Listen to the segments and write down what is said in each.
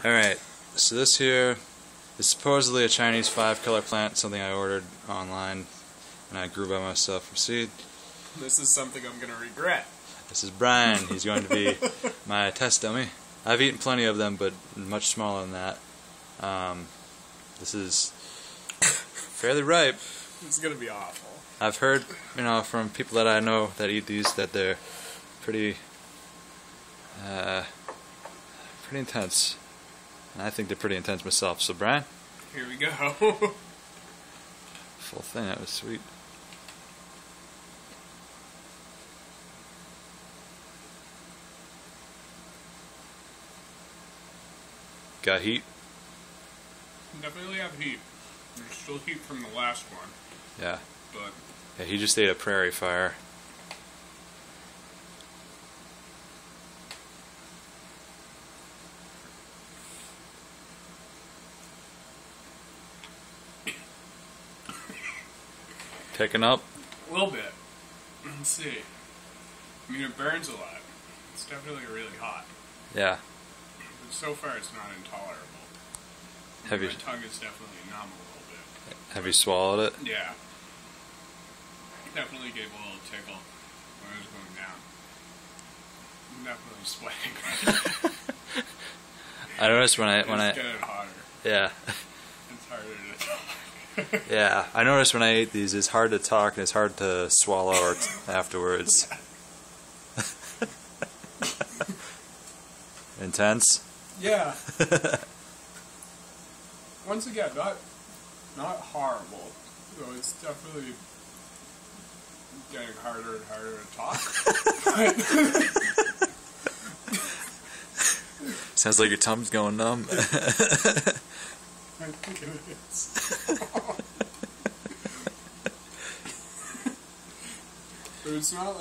Alright, so this here is supposedly a Chinese 5-color plant, something I ordered online and I grew by myself from seed. This is something I'm going to regret. This is Brian. He's going to be my test dummy. I've eaten plenty of them, but much smaller than that. This is fairly ripe. It's going to be awful. I've heard, from people that I know that eat these, that they're pretty intense. And I think they're pretty intense myself. So, Brian? Here we go. Full thing. That was sweet. Got heat? Definitely have heat. There's still heat from the last one. Yeah. But Yeah, he just ate a prairie fire. Picking up? a little bit. Let's see. I mean, it burns a lot. It's definitely really hot. Yeah. But so far, it's not intolerable. Have you My tongue is definitely numb a little bit. have you swallowed it? Yeah. Definitely gave a little tickle when I was going down. I'm definitely sweating. I noticed when It's I getting hotter. yeah. It's harder to talk. Yeah, I noticed when I ate these, it's hard to talk and it's hard to swallow afterwards. Intense? Yeah. Once again, not horrible. So it's definitely getting harder and harder to talk. Sounds like your tongue's going numb. I think it is. But it's not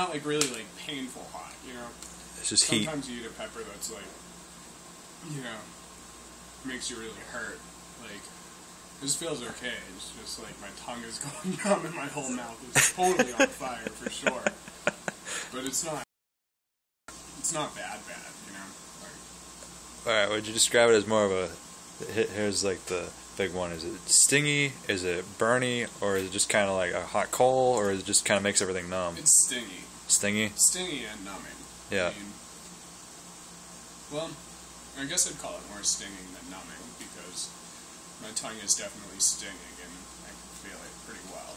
like really like painful hot, you know? It's just heat. Sometimes you eat a pepper that's like, makes you really hurt. Like, this feels okay. It's just like my tongue is going numb and my whole mouth is totally on fire for sure. But it's not bad, you know? Like, Alright, would you describe it as more of a... Here's like the big one. Is it stingy? Is it burny? Or is it just kind of like a hot coal? Or is it just kind of makes everything numb? it's stingy. Stingy? Stingy and numbing. Yeah. I mean, well, I guess I'd call it more stinging than numbing because my tongue is definitely stinging and I can feel it pretty well.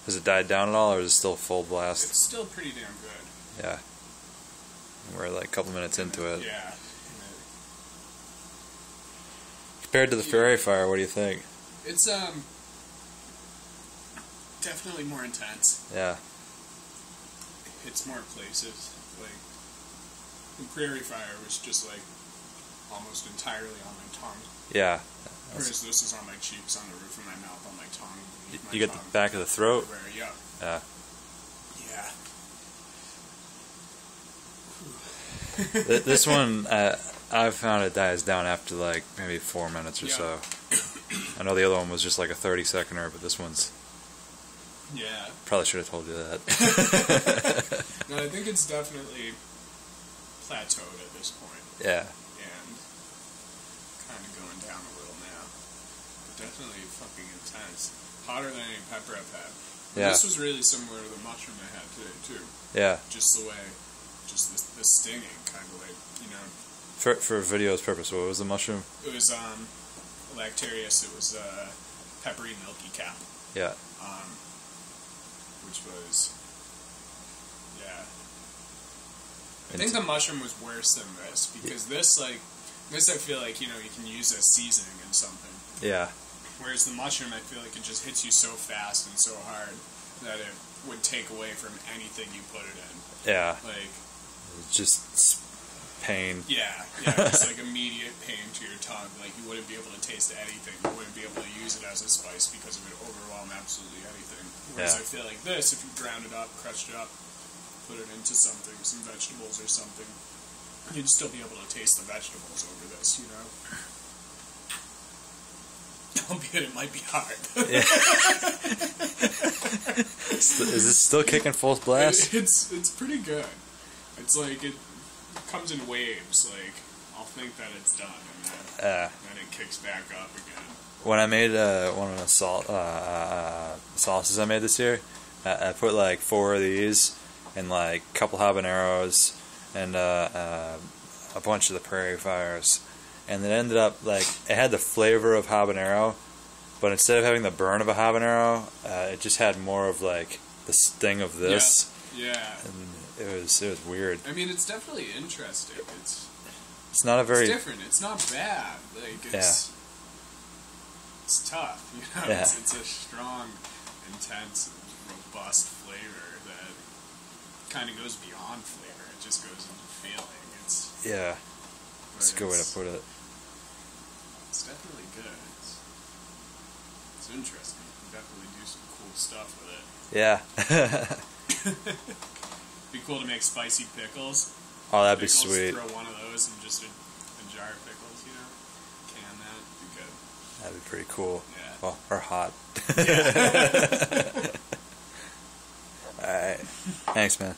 Has it died down at all, or is it still full blast? It's still pretty damn good. Yeah. We're like a couple minutes into it. Yeah. Compared to the prairie fire, what do you think? It's definitely more intense. Yeah. It hits more places. Like the prairie fire was just like almost entirely on my tongue. Yeah. Whereas this is on my cheeks, on the roof of my mouth, on my tongue. You get the back of the throat? Yeah. Yeah. Yeah. This one, I've found it dies down after like maybe 4 minutes or so. I know the other one was just like a 30-seconder, but this one's... Yeah. Probably should have told you that. No, I think it's definitely plateaued at this point. Yeah. And kind of going down a little now. But definitely fucking intense. Hotter than any pepper I've had. Yeah. This was really similar to the mushroom I had today, too. Yeah. Just the way, just the stinging, kind of like, you know. For video's purpose, what was the mushroom? It was, Lactarius. It was, peppery milky cap. Yeah. Which was, yeah. I think the mushroom was worse than this, because this I feel like, you can use as seasoning in something. Yeah. Whereas the mushroom, I feel like it just hits you so fast and so hard that it would take away from anything you put it in. Yeah. Like... It's just pain. Yeah, just like immediate pain to your tongue. Like you wouldn't be able to taste anything. You wouldn't be able to use it as a spice because it would overwhelm absolutely anything. Whereas I feel like this, if you ground it up, crushed it up, put it into something, some vegetables or something, you'd still be able to taste the vegetables over this, you know? Albeit it might be hard. Yeah. Is this still kicking full blast? It's pretty good. It's like comes in waves. Like, I'll think that it's done, and then it kicks back up again. When I made one of the sauces I made this year, I put like 4 of these and like a couple habaneros and a bunch of the prairie fires, and it ended up like it had the flavor of habanero, but instead of having the burn of a habanero, it just had more of like the sting of this. Yeah. And it was weird. I mean, it's definitely interesting. It's not a very... It's different. It's not bad. Like, it's tough. You know, it's a strong, intense, robust flavor that kind of goes beyond flavor. It just goes into feeling. It's That's a good way to put it. It's definitely good. It's interesting. You can definitely do some cool stuff with it. Yeah. Be cool to make spicy pickles. Oh, that'd be pickles, sweet. Throw one of those in just a jar of pickles, you know? Can that. Be good. That'd be pretty cool. Yeah. Well, or hot. Yeah. Alright. Thanks, man.